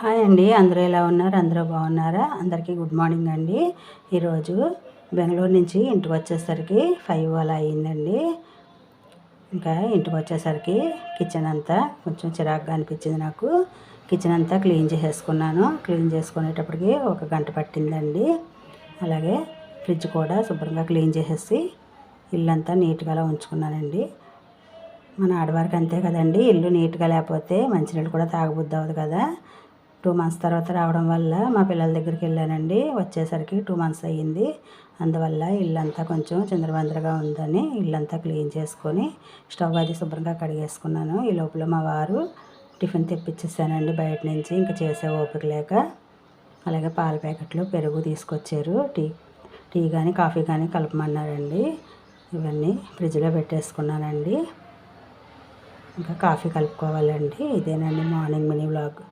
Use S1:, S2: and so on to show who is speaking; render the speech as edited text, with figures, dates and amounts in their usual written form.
S1: Hi అండి, అందరూ ఎలా ఉన్నారు? అందరూ బాగున్నారా? అందరికీ గుడ్ మార్నింగ్ అండి. ఈరోజు బెంగళూరు నుంచి ఇంటికి వచ్చేసరికి 5 అలా అయ్యిందండి. ఇంకా ఇంటికి వచ్చేసరికి కిచెన్ అంతా కొంచెం చిరాకుగా అనిపించింది నాకు. కిచెన్ అంతా క్లీన్ చేసేసుకున్నాను. క్లీన్ చేసుకునేటప్పటికి 1 గంట పట్టిందండి. అలాగే ఫ్రిడ్జ్ కూడా శుభ్రంగా క్లీన్ చేసేసి ఇల్లంతా నీట్గా అలా ఉంచుకున్నానండి. మన ఆడవారికి అంతే కదండి, ఇల్లు నీట్గా లేకపోతే మంచినీళ్ళు కూడా తాగబుద్ధి అవ్వదు కదా. 2 మంత్స్ తర్వాత రావడం వల్ల మా పిల్లల దగ్గరికి వెళ్ళానండి. వచ్చేసరికి 2 మంత్స్ అయ్యింది. అందువల్ల ఇల్లంతా కొంచెం చిందరవందరగా ఉందని ఇల్లంతా క్లీన్ చేసుకొని స్టవ్ అది శుభ్రంగా కడిగేసుకున్నాను. ఈ లోపల మా వారు టిఫిన్ తెప్పించేసానండి బయట నుంచి, ఇంకా చేసే ఓపిక లేక. అలాగే పాల ప్యాకెట్లు, పెరుగు తీసుకొచ్చారు. టీ కానీ కాఫీ కానీ కలపమన్నారండి. ఇవన్నీ ఫ్రిడ్జ్లో పెట్టేసుకున్నానండి. ఇంకా కాఫీ కలుపుకోవాలండి. ఇదేనండి మార్నింగ్ మినీ వ్లాగ్.